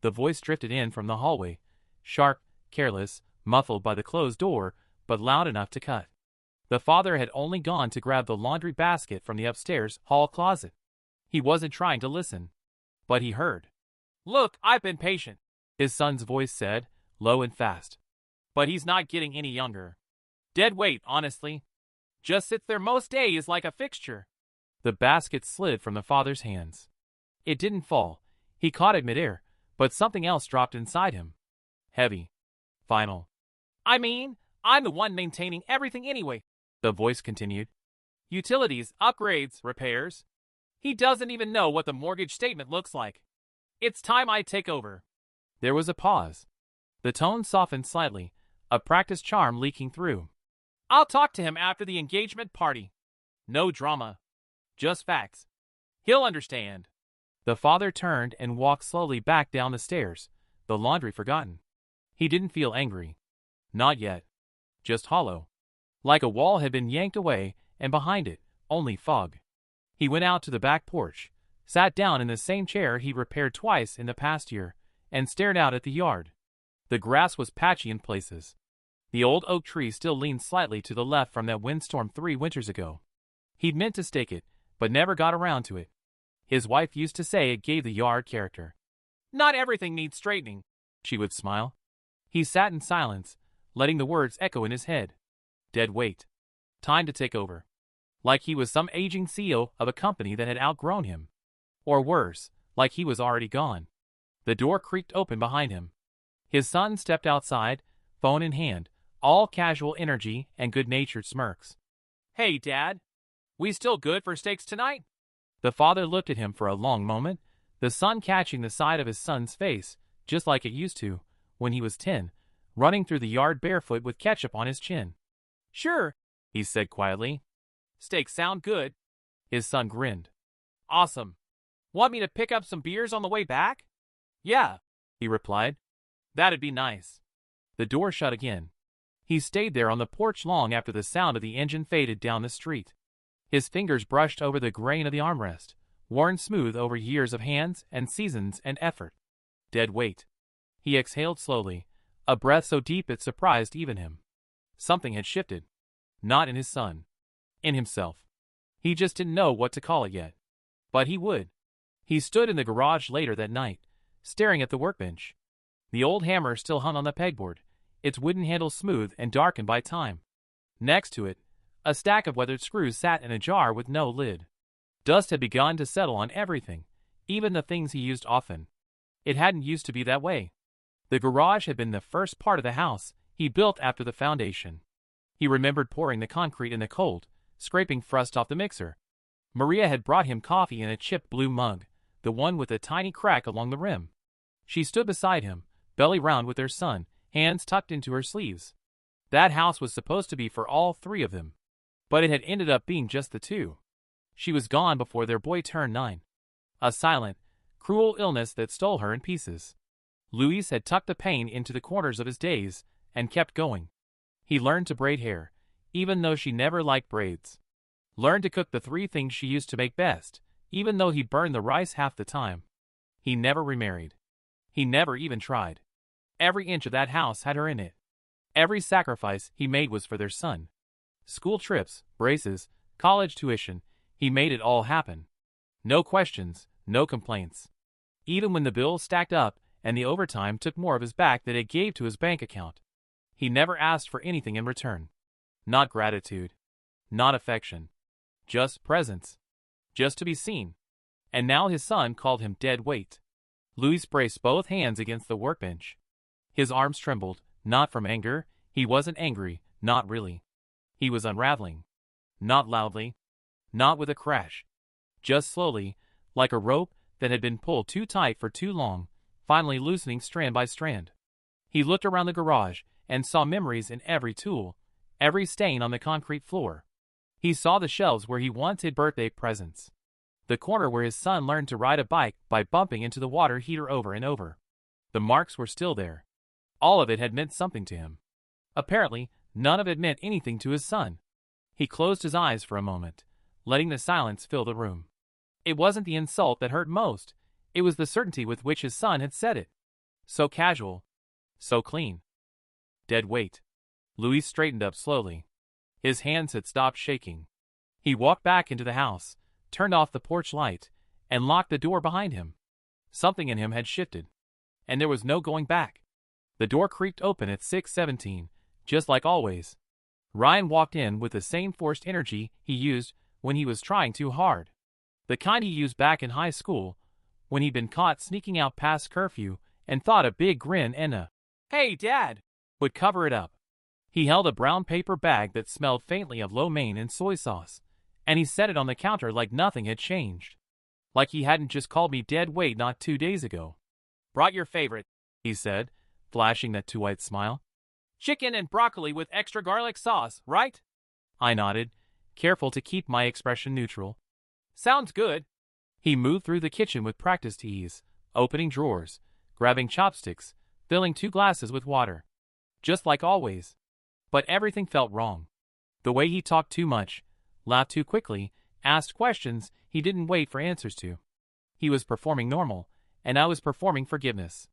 The voice drifted in from the hallway, sharp, careless, muffled by the closed door, but loud enough to cut. The father had only gone to grab the laundry basket from the upstairs hall closet. He wasn't trying to listen. But he heard. "Look, I've been patient," his son's voice said, low and fast. "But he's not getting any younger. Dead weight, honestly. Just sits there most days like a fixture." The basket slid from the father's hands. It didn't fall. He caught it midair, but something else dropped inside him. Heavy. Final. "I mean, I'm the one maintaining everything anyway," the voice continued. "Utilities, upgrades, repairs. He doesn't even know what the mortgage statement looks like. It's time I take over." There was a pause. The tone softened slightly, a practiced charm leaking through. "I'll talk to him after the engagement party. No drama. Just facts. He'll understand." The father turned and walked slowly back down the stairs, the laundry forgotten. He didn't feel angry. Not yet. Just hollow. Like a wall had been yanked away, and behind it, only fog. He went out to the back porch, sat down in the same chair he'd repaired twice in the past year, and stared out at the yard. The grass was patchy in places. The old oak tree still leaned slightly to the left from that windstorm 3 winters ago. He'd meant to stake it, but never got around to it. His wife used to say it gave the yard character. "Not everything needs straightening," she would smile. He sat in silence, letting the words echo in his head. Dead weight. Time to take over. Like he was some aging CEO of a company that had outgrown him. Or worse, like he was already gone. The door creaked open behind him. His son stepped outside, phone in hand, all casual energy and good-natured smirks. "Hey, Dad. We still good for steaks tonight?" The father looked at him for a long moment, the sun catching the side of his son's face, just like it used to, when he was 10, running through the yard barefoot with ketchup on his chin. "Sure," he said quietly. "Steaks sound good." His son grinned. "Awesome. Want me to pick up some beers on the way back?" "Yeah," he replied. "That'd be nice." The door shut again. He stayed there on the porch long after the sound of the engine faded down the street. His fingers brushed over the grain of the armrest, worn smooth over years of hands and seasons and effort. Dead weight. He exhaled slowly, a breath so deep it surprised even him. Something had shifted. Not in his son. In himself. He just didn't know what to call it yet. But he would. He stood in the garage later that night, staring at the workbench. The old hammer still hung on the pegboard, its wooden handle smooth and darkened by time. Next to it, a stack of weathered screws sat in a jar with no lid. Dust had begun to settle on everything, even the things he used often. It hadn't used to be that way. The garage had been the first part of the house he built after the foundation. He remembered pouring the concrete in the cold, scraping frost off the mixer. Maria had brought him coffee in a chipped blue mug, the one with a tiny crack along the rim. She stood beside him, belly round with their son, hands tucked into her sleeves. That house was supposed to be for all 3 of them. But it had ended up being just the 2. She was gone before their boy turned 9. A silent, cruel illness that stole her in pieces. Luis had tucked the pain into the corners of his days, and kept going. He learned to braid hair, even though she never liked braids. Learned to cook the 3 things she used to make best, even though he burned the rice half the time. He never remarried. He never even tried. Every inch of that house had her in it. Every sacrifice he made was for their son. School trips, braces, college tuition, he made it all happen. No questions, no complaints. Even when the bills stacked up and the overtime took more of his back than it gave to his bank account. He never asked for anything in return. Not gratitude. Not affection. Just presence. Just to be seen. And now his son called him dead weight. Luis braced both hands against the workbench. His arms trembled, not from anger. He wasn't angry, not really. He was unraveling. Not loudly. Not with a crash. Just slowly, like a rope that had been pulled too tight for too long, finally loosening strand by strand. He looked around the garage and saw memories in every tool, every stain on the concrete floor. He saw the shelves where he once hid birthday presents. The corner where his son learned to ride a bike by bumping into the water heater over and over. The marks were still there. All of it had meant something to him. Apparently, none of it meant anything to his son. He closed his eyes for a moment, letting the silence fill the room. It wasn't the insult that hurt most. It was the certainty with which his son had said it. So casual. So clean. Dead weight. Luis straightened up slowly. His hands had stopped shaking. He walked back into the house, turned off the porch light, and locked the door behind him. Something in him had shifted, and there was no going back. The door creaked open at 6:17, just like always. Ryan walked in with the same forced energy he used when he was trying too hard. The kind he used back in high school, when he'd been caught sneaking out past curfew and thought a big grin and a "Hey, Dad!" would cover it up. He held a brown paper bag that smelled faintly of lo mein and soy sauce, and he set it on the counter like nothing had changed. Like he hadn't just called me dead weight not 2 days ago. "Brought your favorite," he said, flashing that too-white smile. "Chicken and broccoli with extra garlic sauce, right?" I nodded, careful to keep my expression neutral. "Sounds good." He moved through the kitchen with practiced ease, opening drawers, grabbing chopsticks, filling 2 glasses with water. Just like always. But everything felt wrong. The way he talked too much, laughed too quickly, asked questions he didn't wait for answers to. He was performing normal, and I was performing forgiveness.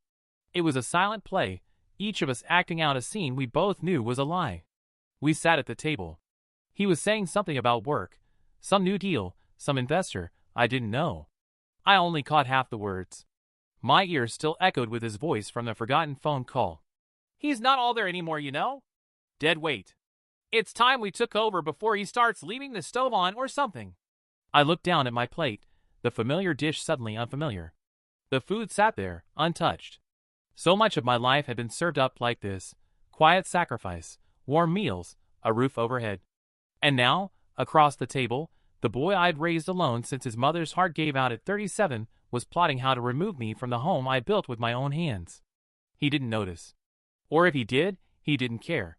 It was a silent play, each of us acting out a scene we both knew was a lie. We sat at the table. He was saying something about work, some new deal, some investor I didn't know. I only caught half the words. My ears still echoed with his voice from the forgotten phone call. "He's not all there anymore, you know. Dead weight. It's time we took over before he starts leaving the stove on or something." I looked down at my plate, the familiar dish suddenly unfamiliar. The food sat there, untouched. So much of my life had been served up like this: quiet sacrifice, warm meals, a roof overhead. And now, across the table, the boy I'd raised alone since his mother's heart gave out at 37 was plotting how to remove me from the home I built with my own hands. He didn't notice. Or if he did, he didn't care.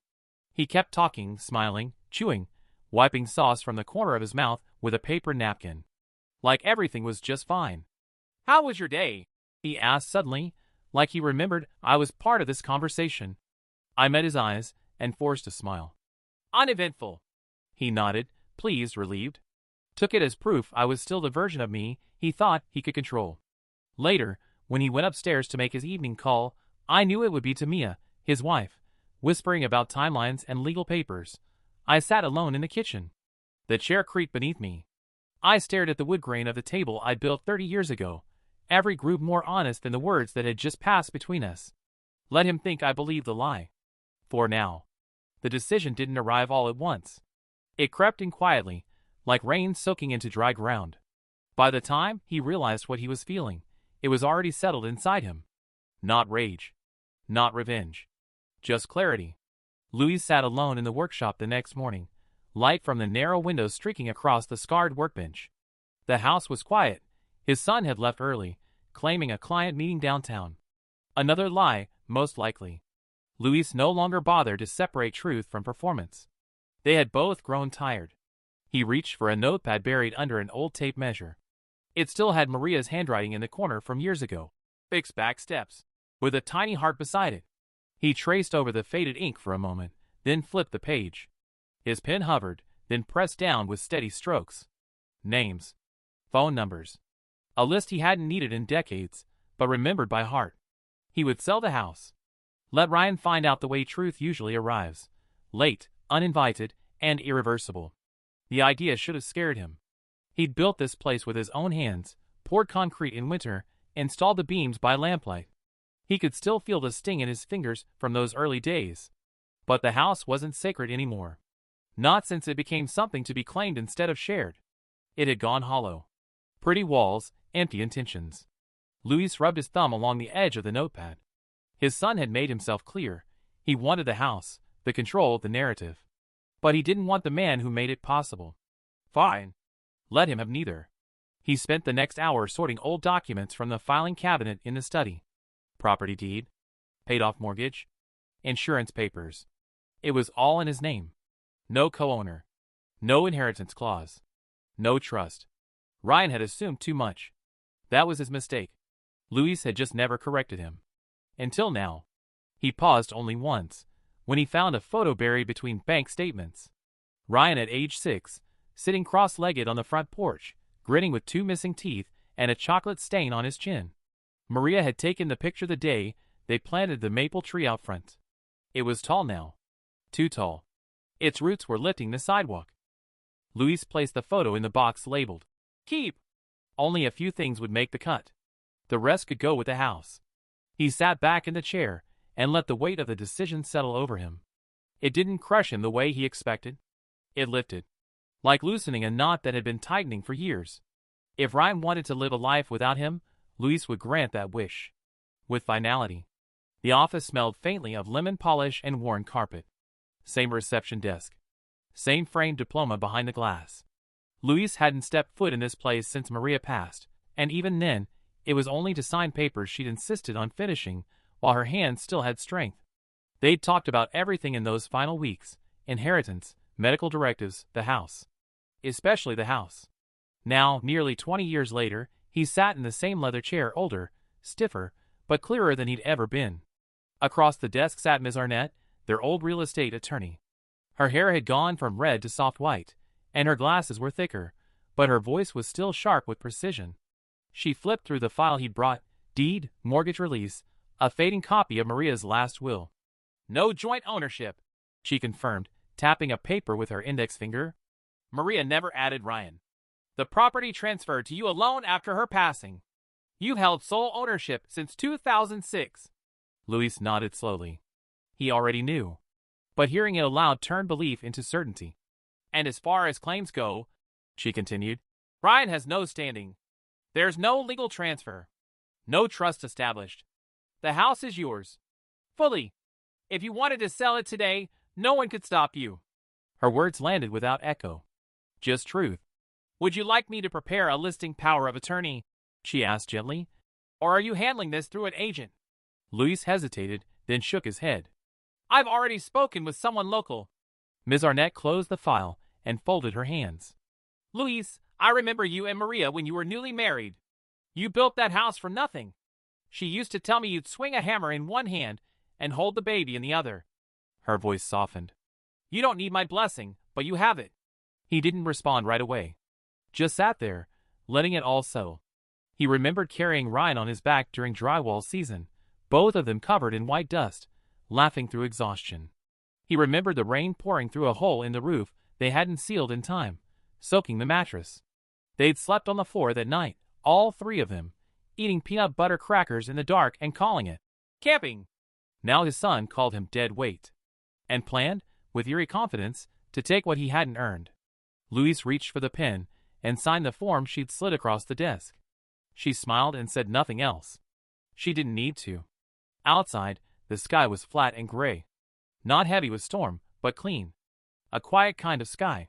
He kept talking, smiling, chewing, wiping sauce from the corner of his mouth with a paper napkin. Like everything was just fine. "How was your day?" he asked suddenly, like he remembered I was part of this conversation. I met his eyes and forced a smile. "Uneventful." He nodded, pleased, relieved. Took it as proof I was still the version of me he thought he could control. Later, when he went upstairs to make his evening call, I knew it would be to Mia, his wife, whispering about timelines and legal papers. I sat alone in the kitchen. The chair creaked beneath me. I stared at the wood grain of the table I'd built 30 years ago, every groove more honest than the words that had just passed between us. Let him think I believed the lie. For now. The decision didn't arrive all at once. It crept in quietly, like rain soaking into dry ground. By the time he realized what he was feeling, it was already settled inside him. Not rage. Not revenge. Just clarity. Louis sat alone in the workshop the next morning, light from the narrow windows streaking across the scarred workbench. The house was quiet. His son had left early, claiming a client meeting downtown. Another lie, most likely. Louis no longer bothered to separate truth from performance. They had both grown tired. He reached for a notepad buried under an old tape measure. It still had Maria's handwriting in the corner from years ago. Fixed back steps, with a tiny heart beside it. He traced over the faded ink for a moment, then flipped the page. His pen hovered, then pressed down with steady strokes. Names. Phone numbers. A list he hadn't needed in decades, but remembered by heart. He would sell the house. Let Ryan find out the way truth usually arrives. Late, uninvited, and irreversible. The idea should have scared him. He'd built this place with his own hands, poured concrete in winter, installed the beams by lamplight. He could still feel the sting in his fingers from those early days. But the house wasn't sacred anymore. Not since it became something to be claimed instead of shared. It had gone hollow. Pretty walls, empty intentions. Louis rubbed his thumb along the edge of the notepad. His son had made himself clear. He wanted the house, the control, the narrative. But he didn't want the man who made it possible. Fine. Let him have neither. He spent the next hour sorting old documents from the filing cabinet in the study. Property deed. Paid-off mortgage. Insurance papers. It was all in his name. No co-owner. No inheritance clause. No trust. Ryan had assumed too much. That was his mistake. Louis had just never corrected him. Until now. He paused only once, when he found a photo buried between bank statements. Ryan at age 6, sitting cross-legged on the front porch, grinning with 2 missing teeth and a chocolate stain on his chin. Maria had taken the picture the day they planted the maple tree out front. It was tall now. Too tall. Its roots were lifting the sidewalk. Luis placed the photo in the box labeled, "Keep." Only a few things would make the cut. The rest could go with the house. He sat back in the chair and let the weight of the decision settle over him. It didn't crush him the way he expected. It lifted, like loosening a knot that had been tightening for years. If Ryan wanted to live a life without him, Luis would grant that wish. With finality. The office smelled faintly of lemon polish and worn carpet. Same reception desk. Same framed diploma behind the glass. Luis hadn't stepped foot in this place since Maria passed, and even then, it was only to sign papers she'd insisted on finishing while her hands still had strength. They'd talked about everything in those final weeks: inheritance, medical directives, the house. Especially the house. Now, nearly 20 years later, he sat in the same leather chair, older, stiffer, but clearer than he'd ever been. Across the desk sat Ms. Arnett, their old real estate attorney. Her hair had gone from red to soft white, and her glasses were thicker, but her voice was still sharp with precision. She flipped through the file he'd brought: deed, mortgage release, a fading copy of Maria's last will. "No joint ownership," she confirmed, tapping a paper with her index finger. "Maria never added Ryan. The property transferred to you alone after her passing. You've held sole ownership since 2006. Luis nodded slowly. He already knew. But hearing it aloud turned belief into certainty. "And as far as claims go," she continued, "Ryan has no standing. There's no legal transfer. No trust established. The house is yours. Fully. If you wanted to sell it today, no one could stop you." Her words landed without echo. Just truth. "Would you like me to prepare a listing power of attorney?" she asked gently. "Or are you handling this through an agent?" Luis hesitated, then shook his head. "I've already spoken with someone local." Ms. Arnett closed the file and folded her hands. "Luis, I remember you and Maria when you were newly married. You built that house for nothing. She used to tell me you'd swing a hammer in one hand and hold the baby in the other." Her voice softened. "You don't need my blessing, but you have it." He didn't respond right away. Just sat there, letting it all settle. He remembered carrying Ryan on his back during drywall season, both of them covered in white dust, laughing through exhaustion. He remembered the rain pouring through a hole in the roof they hadn't sealed in time, soaking the mattress. They'd slept on the floor that night, all three of them, eating peanut butter crackers in the dark and calling it camping. Now his son called him dead weight. And planned, with eerie confidence, to take what he hadn't earned. Luis reached for the pen and signed the form she'd slid across the desk. She smiled and said nothing else. She didn't need to. Outside, the sky was flat and gray. Not heavy with storm, but clean. A quiet kind of sky.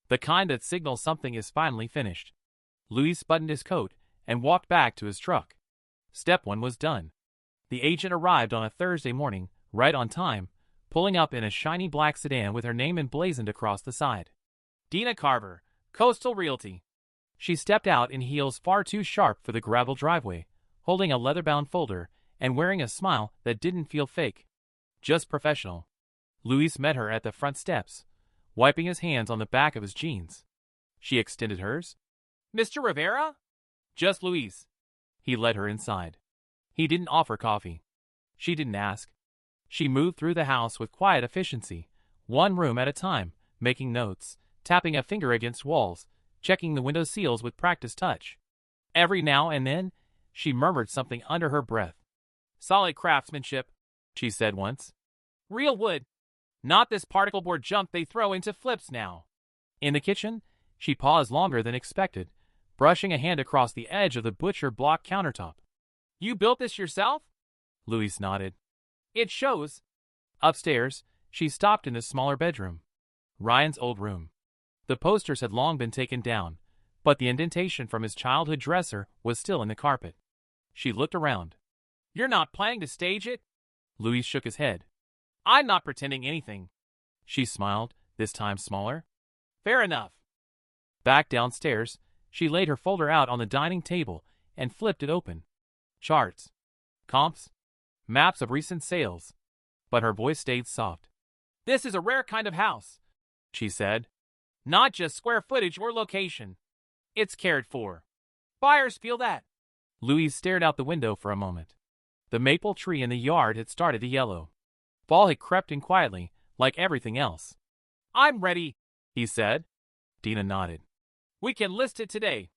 The kind that signals something is finally finished. Luis buttoned his coat and walked back to his truck. Step one was done. The agent arrived on a Thursday morning, right on time, pulling up in a shiny black sedan with her name emblazoned across the side. Dina Carver, Coastal Realty. She stepped out in heels far too sharp for the gravel driveway, holding a leather-bound folder and wearing a smile that didn't feel fake. Just professional. Luis met her at the front steps, wiping his hands on the back of his jeans. She extended hers. "Mr. Rivera?" "Just Luis." He led her inside. He didn't offer coffee. She didn't ask. She moved through the house with quiet efficiency, one room at a time, making notes, tapping a finger against walls, checking the window seals with practiced touch. Every now and then, she murmured something under her breath. "Solid craftsmanship," she said once. "Real wood. Not this particle board junk they throw into flips now." In the kitchen, she paused longer than expected, brushing a hand across the edge of the butcher block countertop. "You built this yourself?" Luis nodded. "It shows." Upstairs, she stopped in the smaller bedroom. Ryan's old room. The posters had long been taken down, but the indentation from his childhood dresser was still in the carpet. She looked around. "You're not planning to stage it?" Luis shook his head. "I'm not pretending anything." She smiled, this time smaller. "Fair enough." Back downstairs, she laid her folder out on the dining table and flipped it open. Charts. Comps. Maps of recent sales. But her voice stayed soft. "This is a rare kind of house," she said. "Not just square footage or location. It's cared for. Buyers feel that." Luis stared out the window for a moment. The maple tree in the yard had started to yellow. Fall had crept in quietly, like everything else. "I'm ready," he said. Dina nodded. "We can list it today.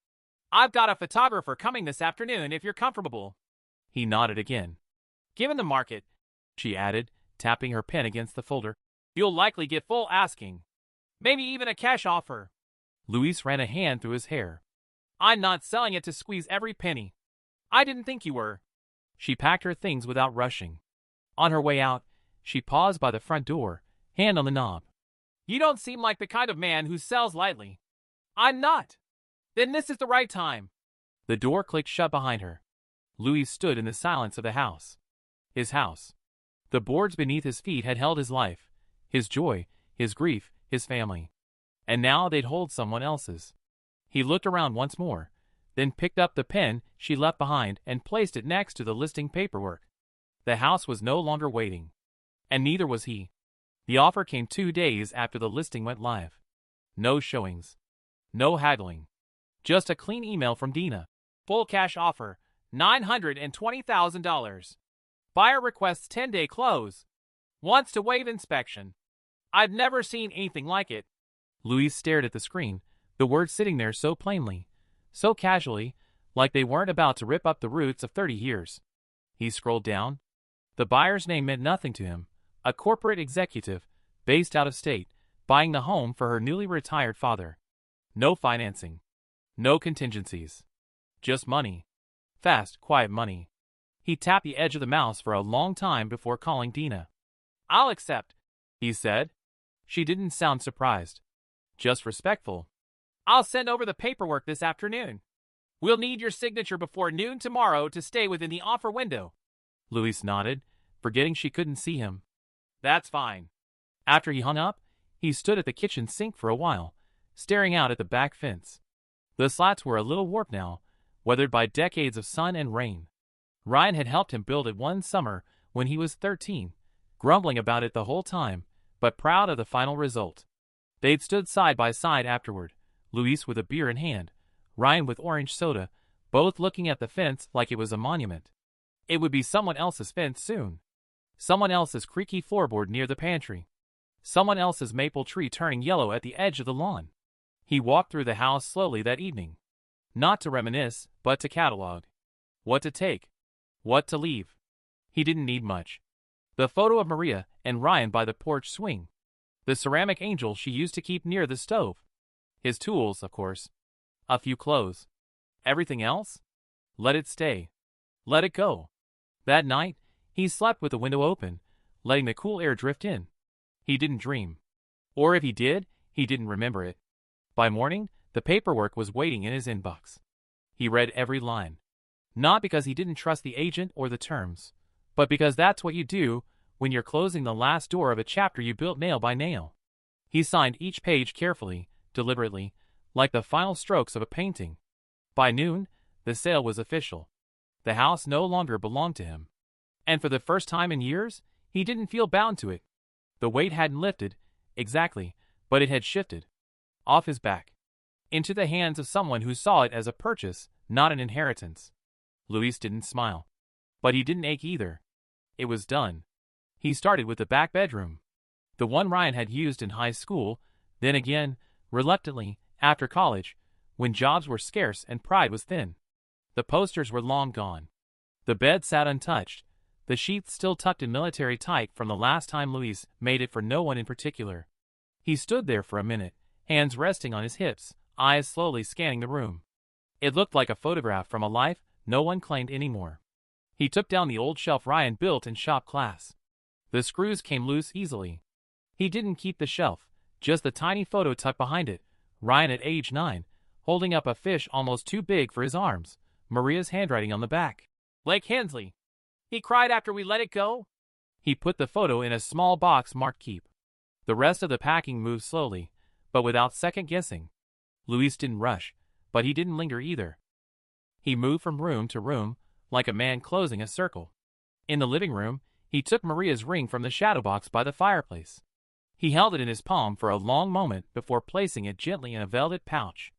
I've got a photographer coming this afternoon if you're comfortable." He nodded again. "Given the market," she added, tapping her pen against the folder, "you'll likely get full asking. Maybe even a cash offer." Luis ran a hand through his hair. "I'm not selling it to squeeze every penny. I didn't think you were." She packed her things without rushing. On her way out, she paused by the front door, hand on the knob. "You don't seem like the kind of man who sells lightly." "I'm not." "Then this is the right time." The door clicked shut behind her. Luis stood in the silence of the house. His house. The boards beneath his feet had held his life, his joy, his grief, his family. And now they'd hold someone else's. He looked around once more, then picked up the pen she left behind and placed it next to the listing paperwork. The house was no longer waiting. And neither was he. The offer came 2 days after the listing went live. No showings. No haggling. Just a clean email from Dina. "Full cash offer, $920,000. Buyer requests 10-day close. Wants to waive inspection." "I've never seen anything like it." Luis stared at the screen, the words sitting there so plainly, so casually, like they weren't about to rip up the roots of 30 years. He scrolled down. The buyer's name meant nothing to him. A corporate executive, based out of state, buying the home for her newly retired father. No financing. No contingencies. Just money. Fast, quiet money. He tapped the edge of the mouse for a long time before calling Dina. "I'll accept," he said. She didn't sound surprised. Just respectful. "I'll send over the paperwork this afternoon. We'll need your signature before noon tomorrow to stay within the offer window." Luis nodded, forgetting she couldn't see him. "That's fine." After he hung up, he stood at the kitchen sink for a while, staring out at the back fence. The slats were a little warped now, weathered by decades of sun and rain. Ryan had helped him build it one summer when he was 13, grumbling about it the whole time, but proud of the final result. They'd stood side by side afterward, Luis with a beer in hand, Ryan with orange soda, both looking at the fence like it was a monument. It would be someone else's fence soon. Someone else's creaky floorboard near the pantry. Someone else's maple tree turning yellow at the edge of the lawn. He walked through the house slowly that evening. Not to reminisce, but to catalog. What to take. What to leave. He didn't need much. The photo of Maria and Ryan by the porch swing. The ceramic angel she used to keep near the stove. His tools, of course. A few clothes. Everything else? Let it stay. Let it go. That night, he slept with the window open, letting the cool air drift in. He didn't dream. Or if he did, he didn't remember it. By morning, the paperwork was waiting in his inbox. He read every line. Not because he didn't trust the agent or the terms, but because that's what you do when you're closing the last door of a chapter you built nail by nail. He signed each page carefully, deliberately, like the final strokes of a painting. By noon, the sale was official. The house no longer belonged to him. And for the first time in years, he didn't feel bound to it. The weight hadn't lifted, exactly, but it had shifted. Off his back. Into the hands of someone who saw it as a purchase, not an inheritance. Luis didn't smile. But he didn't ache either. It was done. He started with the back bedroom. The one Ryan had used in high school, then again, reluctantly, after college, when jobs were scarce and pride was thin. The posters were long gone. The bed sat untouched, the sheets still tucked in military tight from the last time Luis made it for no one in particular. He stood there for a minute, hands resting on his hips, eyes slowly scanning the room. It looked like a photograph from a life no one claimed anymore. He took down the old shelf Ryan built in shop class. The screws came loose easily. He didn't keep the shelf, just the tiny photo tucked behind it, Ryan at age 9, holding up a fish almost too big for his arms, Maria's handwriting on the back. "Lake Hensley," he cried after we let it go. He put the photo in a small box marked keep. The rest of the packing moved slowly, but without second guessing. Luis didn't rush, but he didn't linger either. He moved from room to room, like a man closing a circle. In the living room, he took Maria's ring from the shadow box by the fireplace. He held it in his palm for a long moment before placing it gently in a velvet pouch.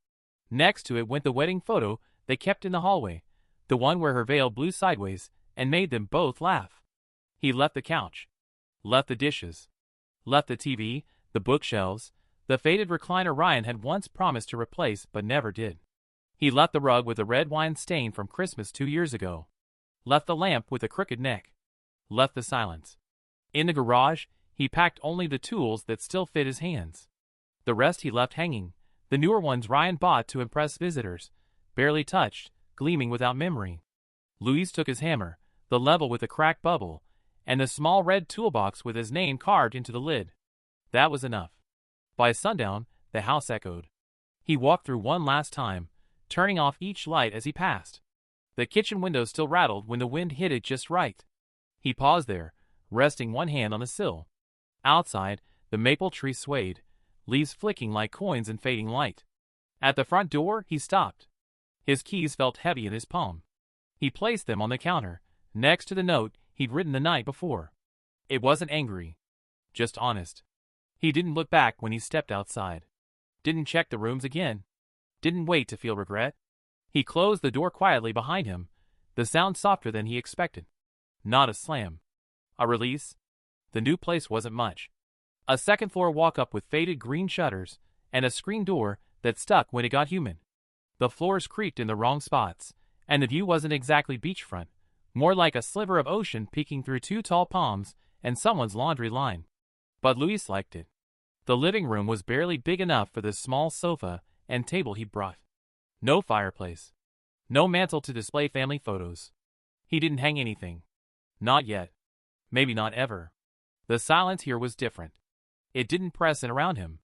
Next to it went the wedding photo they kept in the hallway, the one where her veil blew sideways, and made them both laugh. He left the couch, left the dishes, left the TV, the bookshelves, the faded recliner Ryan had once promised to replace but never did. He left the rug with the red wine stain from Christmas 2 years ago, left the lamp with a crooked neck, left the silence. In the garage, he packed only the tools that still fit his hands. The rest he left hanging, the newer ones Ryan bought to impress visitors, barely touched, gleaming without memory. Louise took his hammer, the level with the cracked bubble, and the small red toolbox with his name carved into the lid. That was enough. By sundown, the house echoed. He walked through one last time, turning off each light as he passed. The kitchen window still rattled when the wind hit it just right. He paused there, resting one hand on the sill. Outside, the maple tree swayed, leaves flicking like coins in fading light. At the front door, he stopped. His keys felt heavy in his palm. He placed them on the counter, next to the note he'd written the night before. It wasn't angry, just honest. He didn't look back when he stepped outside. Didn't check the rooms again. Didn't wait to feel regret. He closed the door quietly behind him, the sound softer than he expected. Not a slam. A release. The new place wasn't much. A second-floor walk-up with faded green shutters, and a screen door that stuck when it got humid. The floors creaked in the wrong spots, and the view wasn't exactly beachfront, more like a sliver of ocean peeking through 2 tall palms and someone's laundry line. But Luis liked it. The living room was barely big enough for the small sofa and table he brought. No fireplace. No mantle to display family photos. He didn't hang anything. Not yet. Maybe not ever. The silence here was different. It didn't press in around him.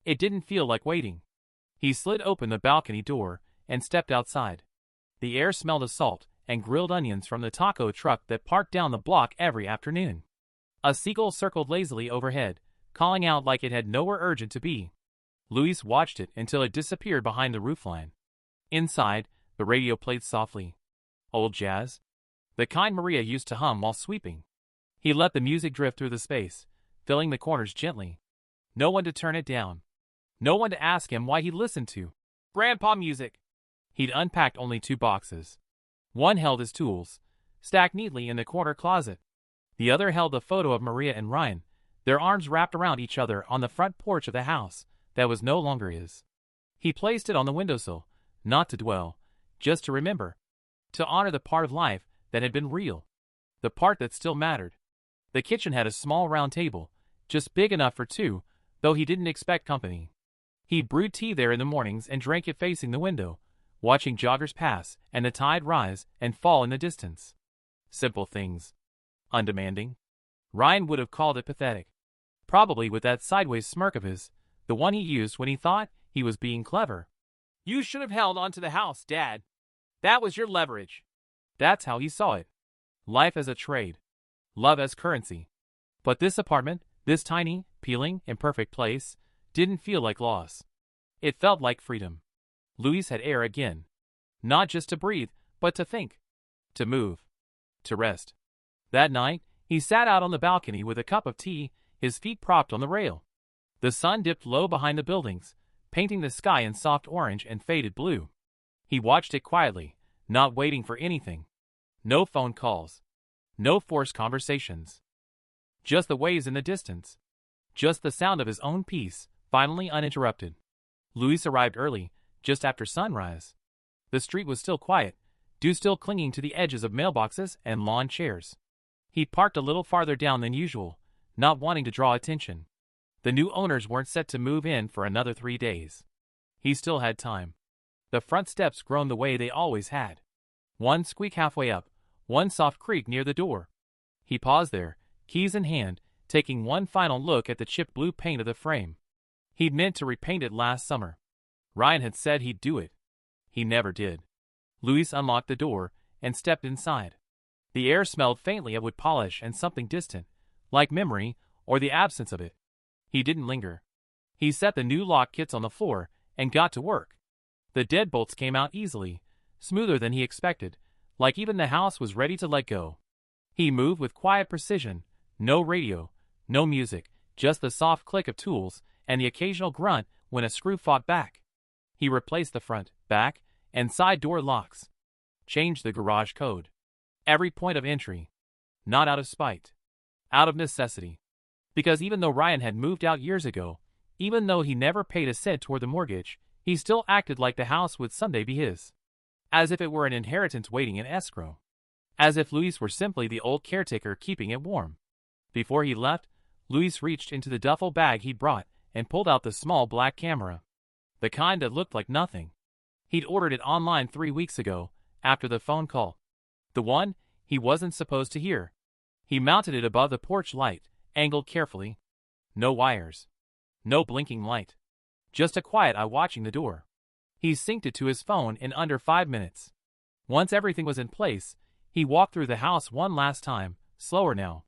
It didn't feel like waiting. He slid open the balcony door and stepped outside. The air smelled of salt and grilled onions from the taco truck that parked down the block every afternoon. A seagull circled lazily overhead, calling out like it had nowhere urgent to be. Luis watched it until it disappeared behind the roofline. Inside, the radio played softly. Old jazz. The kind Maria used to hum while sweeping. He let the music drift through the space, filling the corners gently. No one to turn it down. No one to ask him why he listened to grandpa music. He'd unpacked only 2 boxes. One held his tools, stacked neatly in the corner closet. The other held the photo of Maria and Ryan, their arms wrapped around each other on the front porch of the house that was no longer his. He placed it on the windowsill, not to dwell, just to remember. To honor the part of life that had been real. The part that still mattered. The kitchen had a small round table, just big enough for 2, though he didn't expect company. He brewed tea there in the mornings and drank it facing the window, watching joggers pass and the tide rise and fall in the distance. Simple things. Undemanding. Ryan would have called it pathetic. Probably with that sideways smirk of his, the one he used when he thought he was being clever. You should have held on to the house, Dad. That was your leverage. That's how he saw it. Life as a trade. Love as currency. But this apartment, this tiny, peeling, imperfect place, didn't feel like loss. It felt like freedom. Luis had air again. Not just to breathe, but to think. To move. To rest. That night, he sat out on the balcony with a cup of tea, his feet propped on the rail. The sun dipped low behind the buildings, painting the sky in soft orange and faded blue. He watched it quietly, not waiting for anything. No phone calls. No forced conversations. Just the waves in the distance. Just the sound of his own peace, finally uninterrupted. Luis arrived early, just after sunrise. The street was still quiet, dew still clinging to the edges of mailboxes and lawn chairs. He parked a little farther down than usual, not wanting to draw attention. The new owners weren't set to move in for another 3 days. He still had time. The front steps groaned the way they always had. One squeak halfway up, one soft creak near the door. He paused there, keys in hand, taking one final look at the chipped blue paint of the frame. He'd meant to repaint it last summer. Ryan had said he'd do it. He never did. Luis unlocked the door and stepped inside. The air smelled faintly of wood polish and something distant, like memory or the absence of it. He didn't linger. He set the new lock kits on the floor and got to work. The deadbolts came out easily, smoother than he expected, like even the house was ready to let go. He moved with quiet precision, no radio, no music, just the soft click of tools and the occasional grunt when a screw fought back. He replaced the front, back, and side door locks. Changed the garage code. Every point of entry. Not out of spite. Out of necessity. Because even though Ryan had moved out years ago, even though he never paid a cent toward the mortgage, he still acted like the house would someday be his. As if it were an inheritance waiting in escrow. As if Luis were simply the old caretaker keeping it warm. Before he left, Luis reached into the duffel bag he'd brought and pulled out the small black camera. The kind that looked like nothing. He'd ordered it online 3 weeks ago, after the phone call. The one he wasn't supposed to hear. He mounted it above the porch light, angled carefully. No wires. No blinking light. Just a quiet eye watching the door. He synced it to his phone in under 5 minutes. Once everything was in place, he walked through the house one last time, slower now.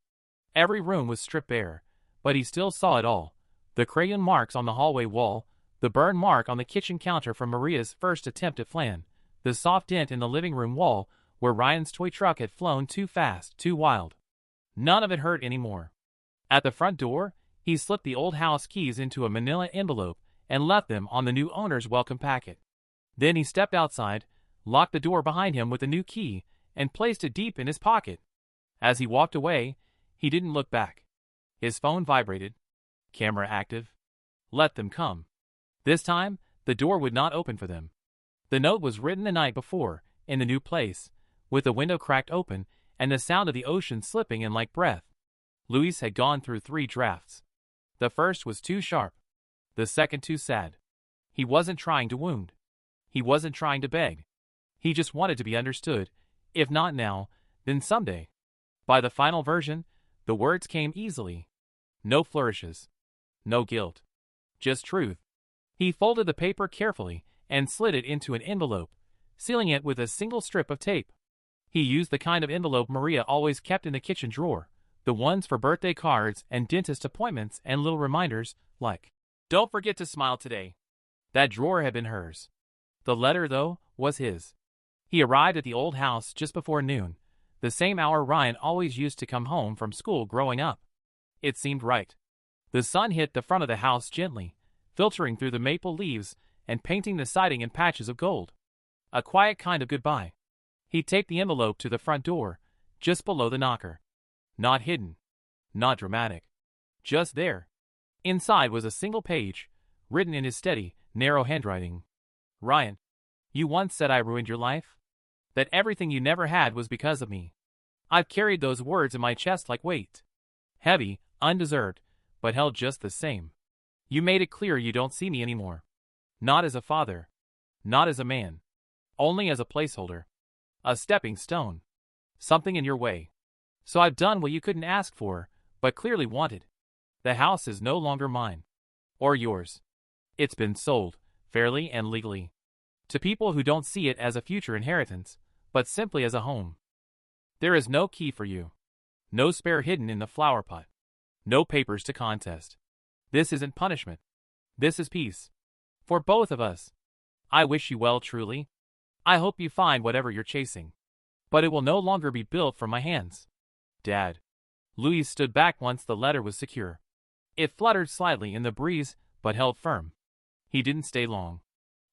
Every room was stripped bare, but he still saw it all. The crayon marks on the hallway wall, the burn mark on the kitchen counter from Maria's first attempt at flan, the soft dent in the living room wall where Ryan's toy truck had flown too fast, too wild. None of it hurt anymore. At the front door, he slipped the old house keys into a manila envelope and left them on the new owner's welcome packet. Then he stepped outside, locked the door behind him with the new key, and placed it deep in his pocket. As he walked away, he didn't look back. His phone vibrated. Camera active. Let them come. This time, the door would not open for them. The note was written the night before, in the new place, with the window cracked open and the sound of the ocean slipping in like breath. Luis had gone through 3 drafts. The first was too sharp. The second too sad. He wasn't trying to wound. He wasn't trying to beg. He just wanted to be understood, if not now, then someday. By the final version, the words came easily. No flourishes. No guilt. Just truth. He folded the paper carefully and slid it into an envelope, sealing it with a single strip of tape. He used the kind of envelope Maria always kept in the kitchen drawer, the ones for birthday cards and dentist appointments and little reminders, like, "Don't forget to smile today." That drawer had been hers. The letter, though, was his. He arrived at the old house just before noon, the same hour Ryan always used to come home from school growing up. It seemed right. The sun hit the front of the house gently, filtering through the maple leaves and painting the siding in patches of gold. A quiet kind of goodbye. He taped the envelope to the front door, just below the knocker. Not hidden. Not dramatic. Just there. Inside was a single page, written in his steady, narrow handwriting. Ryan, you once said I ruined your life? That everything you never had was because of me. I've carried those words in my chest like weight. Heavy, undeserved, but held just the same. You made it clear you don't see me anymore. Not as a father. Not as a man. Only as a placeholder. A stepping stone. Something in your way. So I've done what you couldn't ask for, but clearly wanted. The house is no longer mine. Or yours. It's been sold, fairly and legally. To people who don't see it as a future inheritance, but simply as a home. There is no key for you. No spare hidden in the flower pot. No papers to contest. This isn't punishment. This is peace. For both of us. I wish you well truly. I hope you find whatever you're chasing. But it will no longer be built from my hands. Dad. Luis stood back once the letter was secure. It fluttered slightly in the breeze, but held firm. He didn't stay long.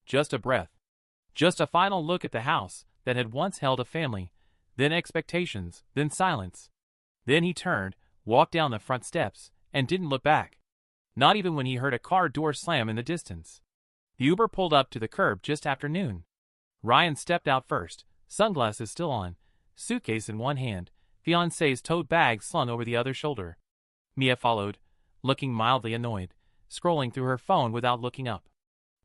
Just a breath. Just a final look at the house that had once held a family, then expectations, then silence. Then he turned, walked down the front steps, and didn't look back. Not even when he heard a car door slam in the distance. The Uber pulled up to the curb just after noon. Ryan stepped out first, sunglasses still on, suitcase in one hand, fiancé's tote bag slung over the other shoulder. Mia followed, looking mildly annoyed, scrolling through her phone without looking up.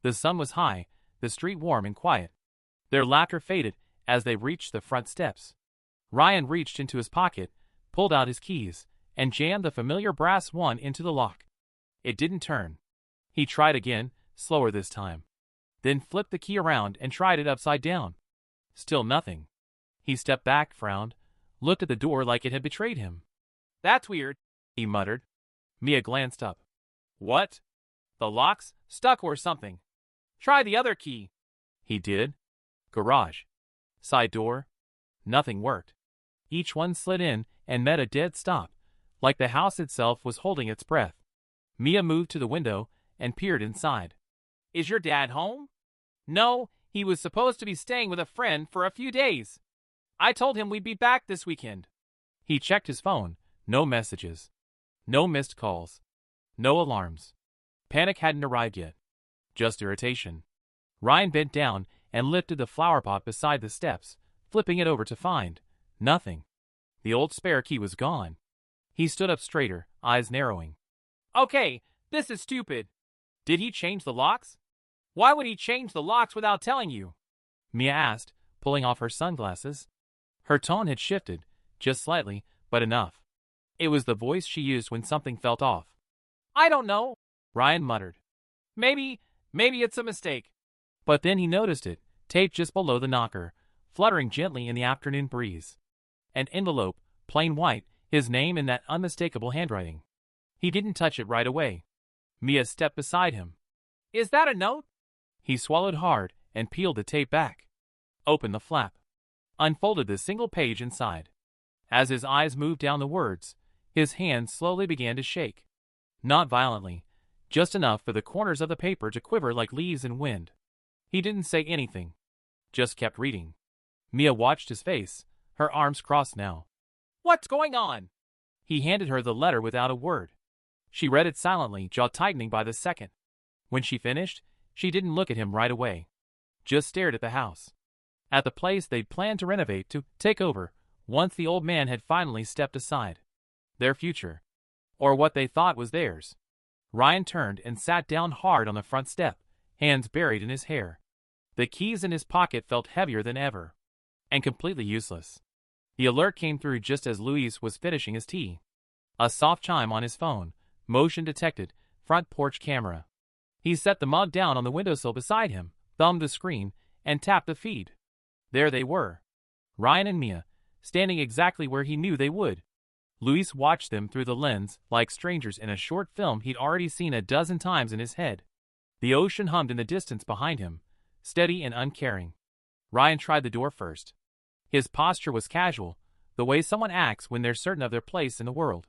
The sun was high, the street warm and quiet. Their laughter faded as they reached the front steps. Ryan reached into his pocket, pulled out his keys, and jammed the familiar brass one into the lock. It didn't turn. He tried again, slower this time. Then flipped the key around and tried it upside down. Still nothing. He stepped back, frowned, looked at the door like it had betrayed him. "That's weird," he muttered. Mia glanced up. "What?" "The lock's stuck or something. Try the other key." He did. Garage. Side door. Nothing worked. Each one slid in and met a dead stop, like the house itself was holding its breath. Mia moved to the window and peered inside. "Is your dad home?" "No, he was supposed to be staying with a friend for a few days." I told him we'd be back this weekend. He checked his phone. No messages. No missed calls. No alarms. Panic hadn't arrived yet. Just irritation. Ryan bent down and lifted the flower pot beside the steps, flipping it over to find nothing. The old spare key was gone. He stood up straighter, eyes narrowing. Okay, this is stupid. Did he change the locks? Why would he change the locks without telling you? Mia asked, pulling off her sunglasses. Her tone had shifted, just slightly, but enough. It was the voice she used when something felt off. I don't know, Ryan muttered. Maybe it's a mistake. But then he noticed it, taped just below the knocker, fluttering gently in the afternoon breeze. An envelope, plain white, his name in that unmistakable handwriting. He didn't touch it right away. Mia stepped beside him. Is that a note? He swallowed hard and peeled the tape back. Opened the flap. Unfolded the single page inside. As his eyes moved down the words, his hand slowly began to shake. Not violently, just enough for the corners of the paper to quiver like leaves in wind. He didn't say anything. Just kept reading. Mia watched his face, her arms crossed now. What's going on? He handed her the letter without a word. She read it silently, jaw tightening by the second. When she finished, she didn't look at him right away. Just stared at the house. At the place they'd planned to renovate, to take over, once the old man had finally stepped aside. Their future. Or what they thought was theirs. Ryan turned and sat down hard on the front step, hands buried in his hair. The keys in his pocket felt heavier than ever. And completely useless. The alert came through just as Luis was finishing his tea. A soft chime on his phone, motion detected, front porch camera. He set the mug down on the windowsill beside him, thumbed the screen, and tapped the feed. There they were. Ryan and Mia, standing exactly where he knew they would. Luis watched them through the lens, like strangers in a short film he'd already seen a dozen times in his head. The ocean hummed in the distance behind him, steady and uncaring. Ryan tried the door first. His posture was casual, the way someone acts when they're certain of their place in the world.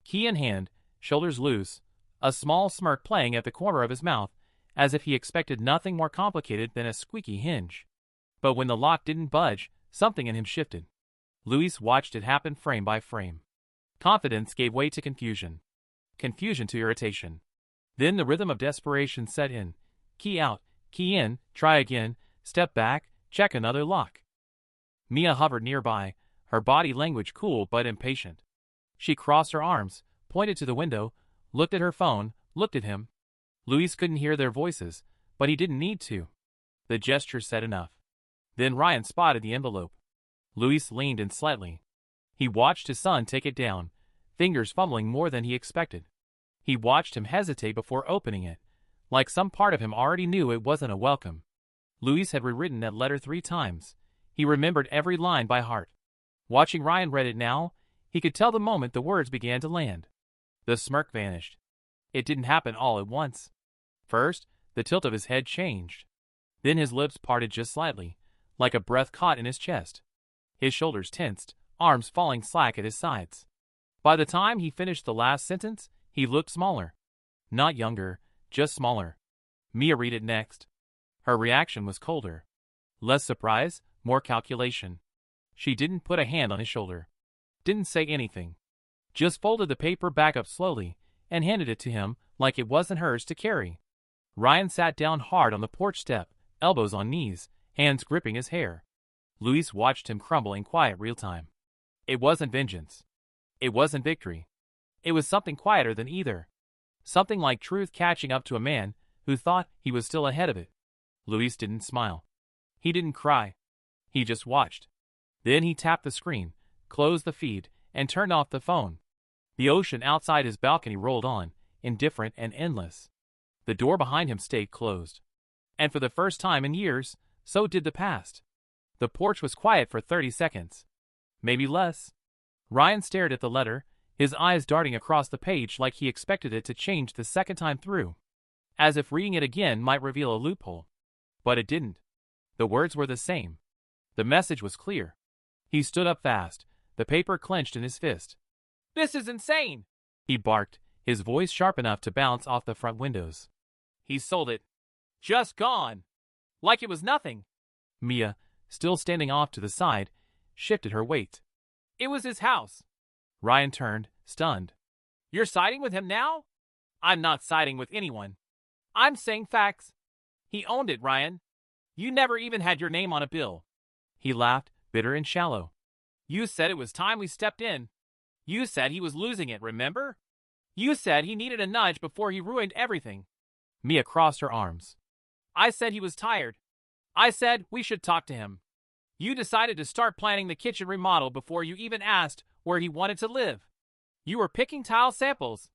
Key in hand, shoulders loose, a small smirk playing at the corner of his mouth, as if he expected nothing more complicated than a squeaky hinge. But when the lock didn't budge, something in him shifted. Luis watched it happen frame by frame. Confidence gave way to confusion. Confusion to irritation. Then the rhythm of desperation set in. Key out, key in, try again, step back, check another lock. Mia hovered nearby, her body language cool but impatient. She crossed her arms, pointed to the window, looked at her phone, looked at him. Luis couldn't hear their voices, but he didn't need to. The gesture said enough. Then Ryan spotted the envelope. Luis leaned in slightly. He watched his son take it down, fingers fumbling more than he expected. He watched him hesitate before opening it, like some part of him already knew it wasn't a welcome. Luis had rewritten that letter 3 times. He remembered every line by heart. Watching Ryan read it now, he could tell the moment the words began to land. The smirk vanished. It didn't happen all at once. First, the tilt of his head changed. Then his lips parted just slightly, like a breath caught in his chest. His shoulders tensed, arms falling slack at his sides. By the time he finished the last sentence, he looked smaller. Not younger, just smaller. Mia read it next. Her reaction was colder. Less surprise, more calculation. She didn't put a hand on his shoulder. Didn't say anything. Just folded the paper back up slowly and handed it to him like it wasn't hers to carry. Ryan sat down hard on the porch step, elbows on knees, hands gripping his hair. Luis watched him crumble in quiet real time. It wasn't vengeance. It wasn't victory. It was something quieter than either. Something like truth catching up to a man who thought he was still ahead of it. Luis didn't smile. He didn't cry. He just watched. Then he tapped the screen, closed the feed, and turned off the phone. The ocean outside his balcony rolled on, indifferent and endless. The door behind him stayed closed. And for the first time in years, so did the past. The porch was quiet for 30 seconds. Maybe less. Ryan stared at the letter, his eyes darting across the page like he expected it to change the second time through. As if reading it again might reveal a loophole. But it didn't. The words were the same. The message was clear. He stood up fast, the paper clenched in his fist. This is insane, he barked, his voice sharp enough to bounce off the front windows. He sold it. Just gone. Like it was nothing. Mia, still standing off to the side, shifted her weight. It was his house. Ryan turned, stunned. You're siding with him now? I'm not siding with anyone. I'm saying facts. He owned it, Ryan. You never even had your name on a bill. He laughed, bitter and shallow. You said it was time we stepped in. You said he was losing it, remember? You said he needed a nudge before he ruined everything. Mia crossed her arms. I said he was tired. I said we should talk to him. You decided to start planning the kitchen remodel before you even asked where he wanted to live. You were picking tile samples.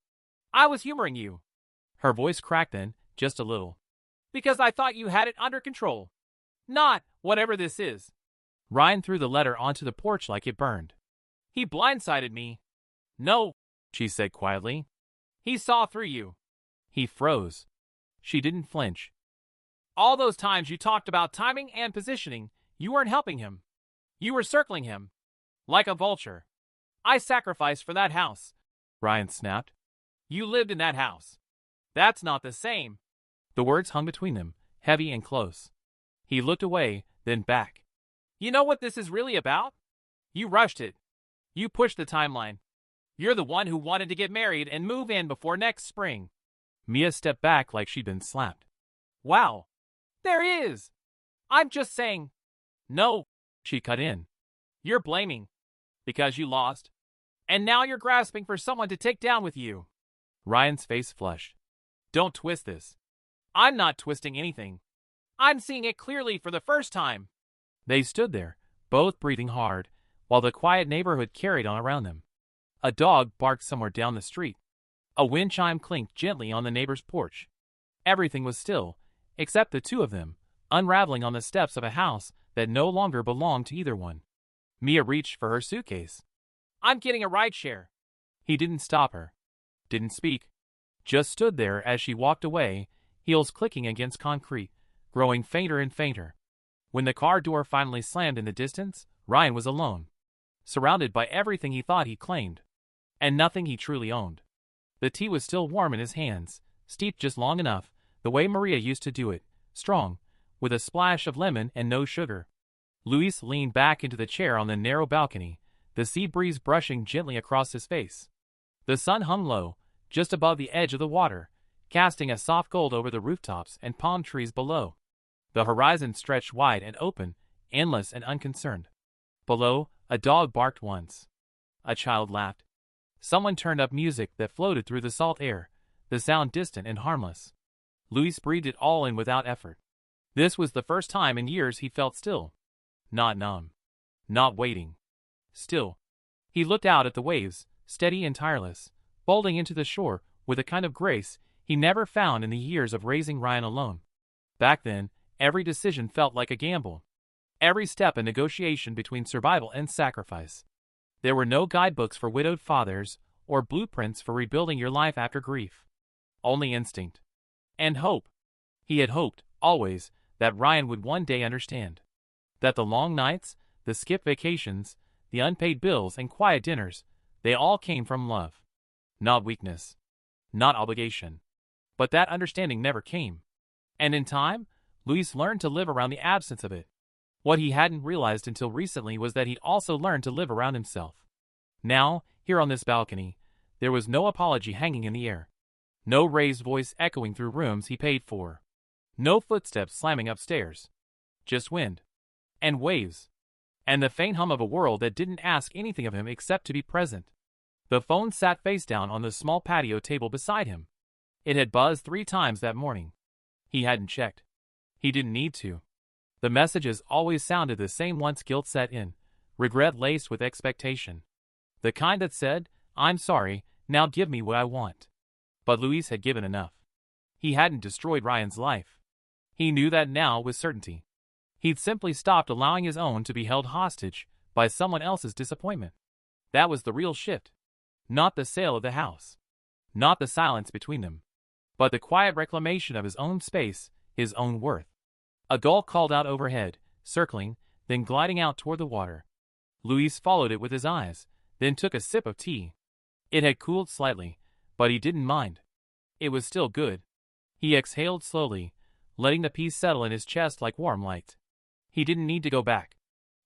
I was humoring you. Her voice cracked then, just a little. Because I thought you had it under control. Not whatever this is. Ryan threw the letter onto the porch like it burned. He blindsided me. No, she said quietly. He saw through you. He froze. She didn't flinch. All those times you talked about timing and positioning, you weren't helping him. You were circling him. Like a vulture. I sacrificed for that house, Ryan snapped. You lived in that house. That's not the same. The words hung between them, heavy and close. He looked away, then back. You know what this is really about? You rushed it. You pushed the timeline. You're the one who wanted to get married and move in before next spring. Mia stepped back like she'd been slapped. Wow. There is. I'm just saying. No, she cut in. You're blaming. Because you lost. And now you're grasping for someone to take down with you. Ryan's face flushed. Don't twist this. I'm not twisting anything. I'm seeing it clearly for the first time. They stood there, both breathing hard, while the quiet neighborhood carried on around them. A dog barked somewhere down the street. A wind chime clinked gently on the neighbor's porch. Everything was still, except the two of them, unraveling on the steps of a house that no longer belonged to either one. Mia reached for her suitcase. I'm getting a rideshare. He didn't stop her. Didn't speak. Just stood there as she walked away, heels clicking against concrete, growing fainter and fainter. When the car door finally slammed in the distance, Ryan was alone. Surrounded by everything he thought he claimed. And nothing he truly owned. The tea was still warm in his hands, steeped just long enough, the way Maria used to do it, strong, with a splash of lemon and no sugar. Luis leaned back into the chair on the narrow balcony, the sea breeze brushing gently across his face. The sun hung low, just above the edge of the water, casting a soft gold over the rooftops and palm trees below. The horizon stretched wide and open, endless and unconcerned. Below, a dog barked once. A child laughed. Someone turned up music that floated through the salt air, the sound distant and harmless. Luis breathed it all in without effort. This was the first time in years he felt still. Not numb. Not waiting. Still. He looked out at the waves, steady and tireless, folding into the shore with a kind of grace he never found in the years of raising Ryan alone. Back then, every decision felt like a gamble. Every step a negotiation between survival and sacrifice. There were no guidebooks for widowed fathers or blueprints for rebuilding your life after grief. Only instinct. And hope. He had hoped, always, that Ryan would one day understand. That the long nights, the skipped vacations, the unpaid bills and quiet dinners, they all came from love. Not weakness. Not obligation. But that understanding never came. And in time, Luis learned to live around the absence of it. What he hadn't realized until recently was that he'd also learned to live around himself. Now, here on this balcony, there was no apology hanging in the air. No raised voice echoing through rooms he paid for. No footsteps slamming upstairs. Just wind. And waves. And the faint hum of a world that didn't ask anything of him except to be present. The phone sat face down on the small patio table beside him. It had buzzed 3 times that morning. He hadn't checked. He didn't need to. The messages always sounded the same once guilt set in, regret laced with expectation. The kind that said, I'm sorry, now give me what I want. But Luis had given enough. He hadn't destroyed Ryan's life. He knew that now with certainty. He'd simply stopped allowing his own to be held hostage by someone else's disappointment. That was the real shift. Not the sale of the house. Not the silence between them. But the quiet reclamation of his own space, his own worth. A gull called out overhead, circling, then gliding out toward the water. Luis followed it with his eyes, then took a sip of tea. It had cooled slightly, but he didn't mind. It was still good. He exhaled slowly, letting the peace settle in his chest like warm light. He didn't need to go back.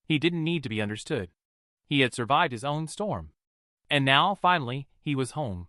He didn't need to be understood. He had survived his own storm. And now, finally, he was home.